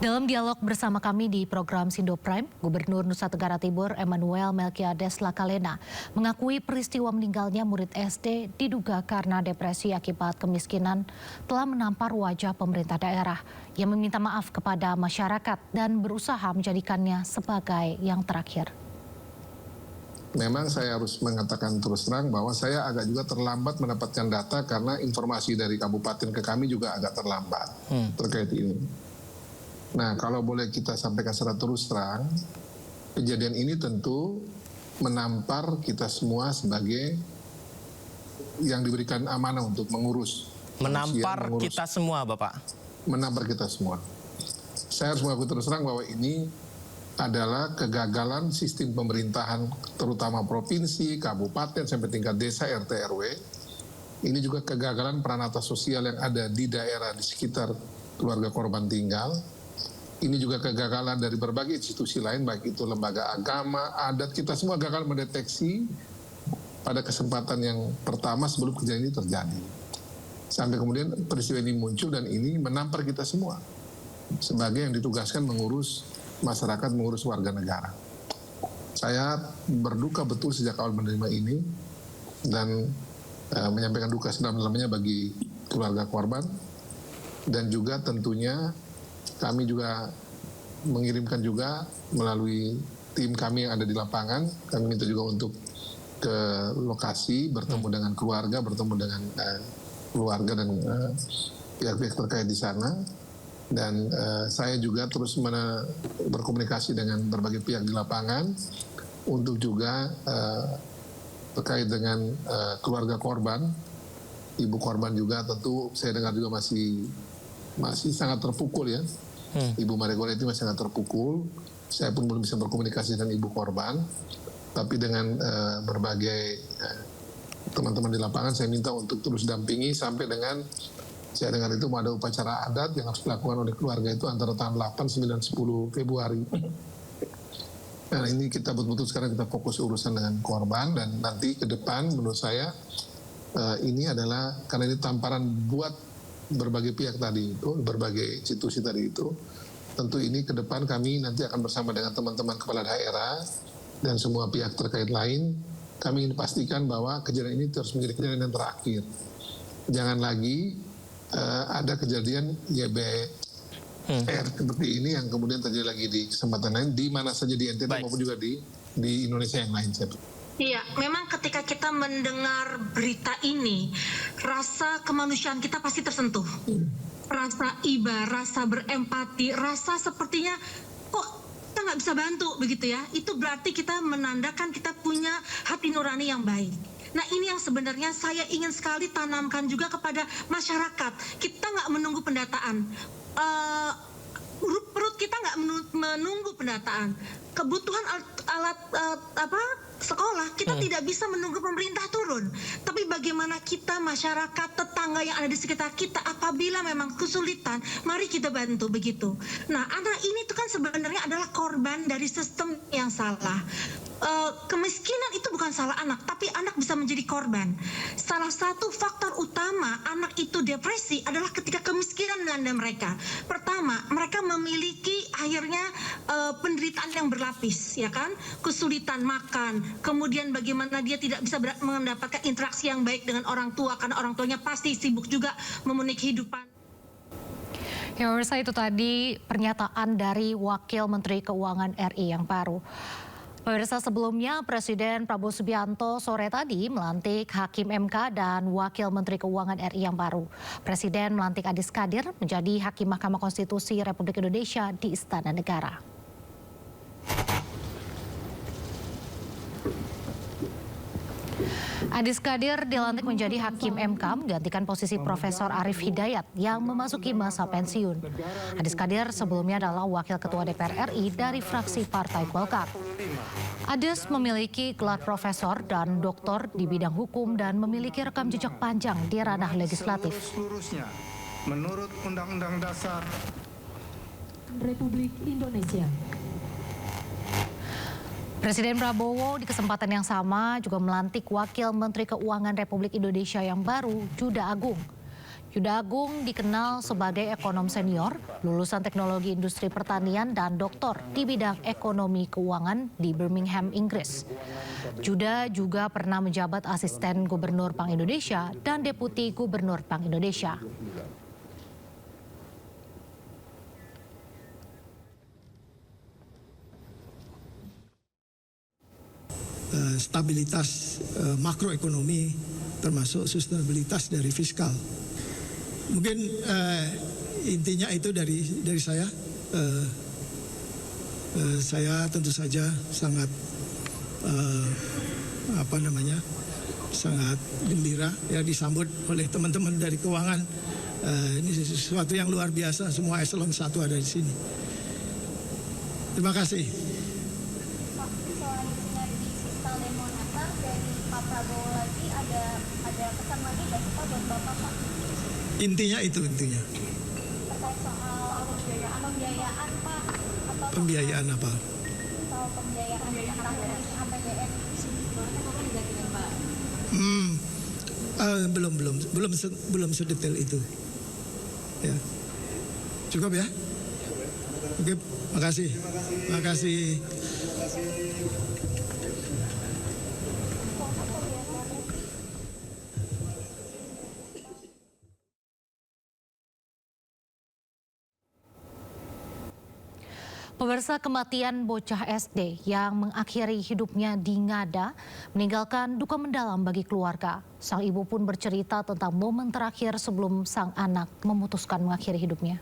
Dalam dialog bersama kami di program Sindo Prime, Gubernur Nusa Tenggara Timur Emmanuel Melkiades Lakalena mengakui peristiwa meninggalnya murid SD diduga karena depresi akibat kemiskinan telah menampar wajah pemerintah daerah. Ia meminta maaf kepada masyarakat dan berusaha menjadikannya sebagai yang terakhir. Memang saya harus mengatakan terus terang bahwa saya agak juga terlambat mendapatkan data karena informasi dari kabupaten ke kami juga agak terlambat terkait ini. Nah, kalau boleh kita sampaikan secara terus terang, kejadian ini tentu menampar kita semua sebagai yang diberikan amanah untuk mengurus. Menampar kita semua, Bapak? Menampar kita semua. Saya harus mengakui terus terang bahwa ini adalah kegagalan sistem pemerintahan, terutama provinsi, kabupaten, sampai tingkat desa, RT, RW. Ini juga kegagalan peran atas sosial yang ada di daerah di sekitar keluarga korban tinggal. Ini juga kegagalan dari berbagai institusi lain, baik itu lembaga agama, adat, kita semua gagal mendeteksi pada kesempatan yang pertama sebelum kejadian ini terjadi. Sampai kemudian peristiwa ini muncul dan ini menampar kita semua sebagai yang ditugaskan mengurus masyarakat, mengurus warga negara. Saya berduka betul sejak awal menerima ini dan menyampaikan duka sedalam-dalamnya bagi keluarga korban, dan juga tentunya kami juga mengirimkan juga melalui tim kami yang ada di lapangan. Kami minta juga untuk ke lokasi, bertemu dengan keluarga, bertemu dengan keluarga dan pihak-pihak terkait di sana. Dan saya juga terus berkomunikasi dengan berbagai pihak di lapangan untuk juga terkait dengan keluarga korban. Ibu korban juga tentu saya dengar juga masih sangat terpukul ya. Ibu Maregole itu masih sangat terpukul. Saya pun belum bisa berkomunikasi dengan ibu korban. Tapi dengan berbagai teman-teman di lapangan saya minta untuk terus dampingi sampai dengan saya dengar itu mau ada upacara adat yang harus dilakukan oleh keluarga itu antara tanggal 8, 9, 10 Februari. Nah ini kita betul-betul sekarang kita fokus urusan dengan korban, dan nanti ke depan menurut saya ini adalah karena ini tamparan buat berbagai pihak tadi itu, berbagai institusi tadi itu, tentu ini ke depan kami nanti akan bersama dengan teman-teman kepala daerah dan semua pihak terkait lain, kami ingin pastikan bahwa kejadian ini terus menjadi kejadian yang terakhir. Jangan lagi ada kejadian YBR seperti ini yang kemudian terjadi lagi di kesempatan lain, di mana saja di NTT maupun juga di Indonesia yang lain. Iya, memang ketika kita mendengar berita ini, rasa kemanusiaan kita pasti tersentuh. Rasa iba, rasa berempati, rasa sepertinya kok kita nggak bisa bantu begitu ya. Itu berarti kita menandakan kita punya hati nurani yang baik. Nah ini yang sebenarnya saya ingin sekali tanamkan juga kepada masyarakat. Kita nggak menunggu pendataan. Perut kita nggak menunggu pendataan. Kebutuhan alat sekolah kita tidak bisa menunggu pemerintah turun, tapi bagaimana kita masyarakat tetangga yang ada di sekitar kita apabila memang kesulitan, mari kita bantu begitu. Nah anak ini tuh kan sebenarnya adalah korban dari sistem yang salah. Kemiskinan itu bukan salah anak, tapi anak bisa menjadi korban. Salah satu faktor utama anak itu depresi adalah ketika kemiskinan melanda mereka. Pertama, mereka memiliki akhirnya penderitaan yang berlapis, ya kan? Kesulitan makan, kemudian bagaimana dia tidak bisa mendapatkan interaksi yang baik dengan orang tua karena orang tuanya pasti sibuk juga memenuhi kehidupan. Ya, pemirsa, itu tadi pernyataan dari Wakil Menteri Keuangan RI yang baru. Pemirsa, sebelumnya Presiden Prabowo Subianto sore tadi melantik Hakim MK dan Wakil Menteri Keuangan RI yang baru. Presiden melantik Adis Kadir menjadi Hakim Mahkamah Konstitusi Republik Indonesia di Istana Negara. Adis Kadir dilantik menjadi Hakim MK menggantikan posisi Profesor Arief Hidayat yang memasuki masa pensiun. Adis Kadir sebelumnya adalah Wakil Ketua DPR RI dari fraksi Partai Golkar. Adis memiliki gelar profesor dan doktor di bidang hukum dan memiliki rekam jejak panjang di ranah legislatif. Menurut Undang-Undang Dasar Republik Indonesia. Presiden Prabowo di kesempatan yang sama juga melantik Wakil Menteri Keuangan Republik Indonesia yang baru, Juda Agung. Yuda Agung dikenal sebagai ekonom senior, lulusan teknologi industri pertanian dan doktor di bidang ekonomi keuangan di Birmingham, Inggris. Yuda juga pernah menjabat asisten gubernur Bank Indonesia dan deputi gubernur Bank Indonesia. Stabilitas makroekonomi termasuk sustainabilitas dari fiskal. Mungkin intinya itu dari saya. Saya tentu saja sangat sangat gembira ya disambut oleh teman-teman dari keuangan. Ini sesuatu yang luar biasa, semua eselon 1 ada di sini. Terima kasih. Ada pesan lagi nggak sih Pak buat Bapak Pak? Intinya itu intinya. Terkait soal pembiayaan Pak? Atau Pembiayaan apa? soal pembiayaan APBN Belum sedetail itu. Ya. Cukup ya? Oke, makasih. Makasih. Pemirsa, kematian bocah SD yang mengakhiri hidupnya di Ngada meninggalkan duka mendalam bagi keluarga. Sang ibu pun bercerita tentang momen terakhir sebelum sang anak memutuskan mengakhiri hidupnya.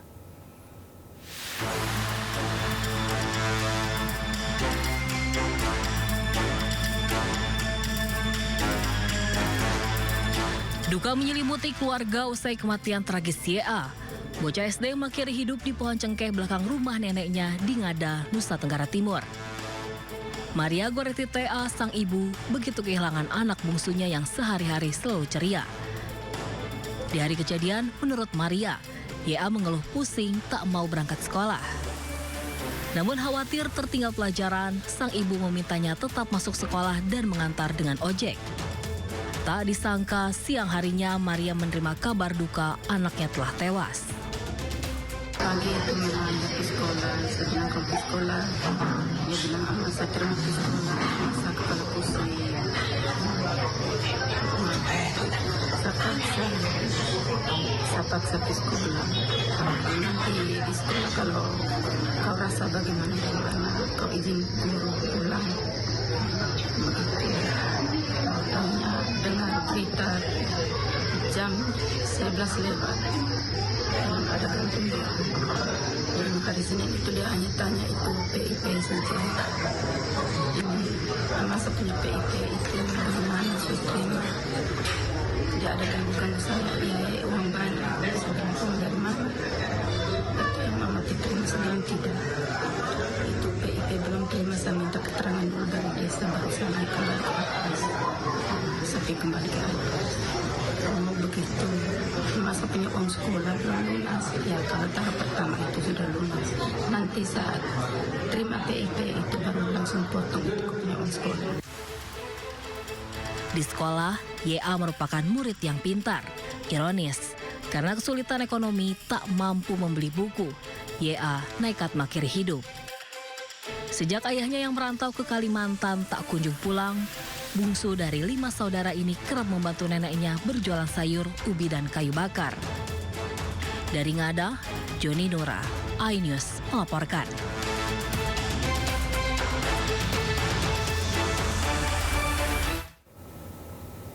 Duka menyelimuti keluarga usai kematian tragis YA. Bocah SD mengakhiri hidup di pohon cengkeh belakang rumah neneknya di Ngada, Nusa Tenggara Timur. Maria Goretti TA, sang ibu, begitu kehilangan anak bungsunya yang sehari-hari selalu ceria. Di hari kejadian, menurut Maria, YA mengeluh pusing tak mau berangkat sekolah. Namun khawatir tertinggal pelajaran, sang ibu memintanya tetap masuk sekolah dan mengantar dengan ojek. Tak disangka siang harinya Maria menerima kabar duka anaknya telah tewas. Pagi itu memang ke sekolah, saya bilang ke sekolah, dia bilang apa saya terima ke sekolah, saya kepala pusing. Saya paksa ke sekolah. Nanti di sekolah kalau kau rasa bagaimana, kau izin guru pulang. Tanya dengar berita jam 11 lewat. Ada kantin dia. Yang hari Senin itu dia hanya tanya itu PIP saja. Ini masa punya PIP itu bagaimana terima. Tidak ada ganggu saya, ya uang banyak. Sudah uang dari mana? Itu yang mama terima, saya bilang tidak. Itu PIP belum terima, saya minta keterangan dulu dari desa baru saya naik kembali ke atas. Sampai kembali ke atas. Kalau begitu, masa punya uang sekolah belum lunas. Ya kalau tahap pertama itu sudah lunas. Nanti saat terima PIP itu baru langsung potong itu punya uang sekolah. Di sekolah, YA merupakan murid yang pintar. Ironis, karena kesulitan ekonomi tak mampu membeli buku, YA nekat mengakhiri hidup. Sejak ayahnya yang merantau ke Kalimantan tak kunjung pulang, bungsu dari 5 saudara ini kerap membantu neneknya berjualan sayur, ubi, dan kayu bakar. Dari Ngada, Joni Nora, iNews melaporkan.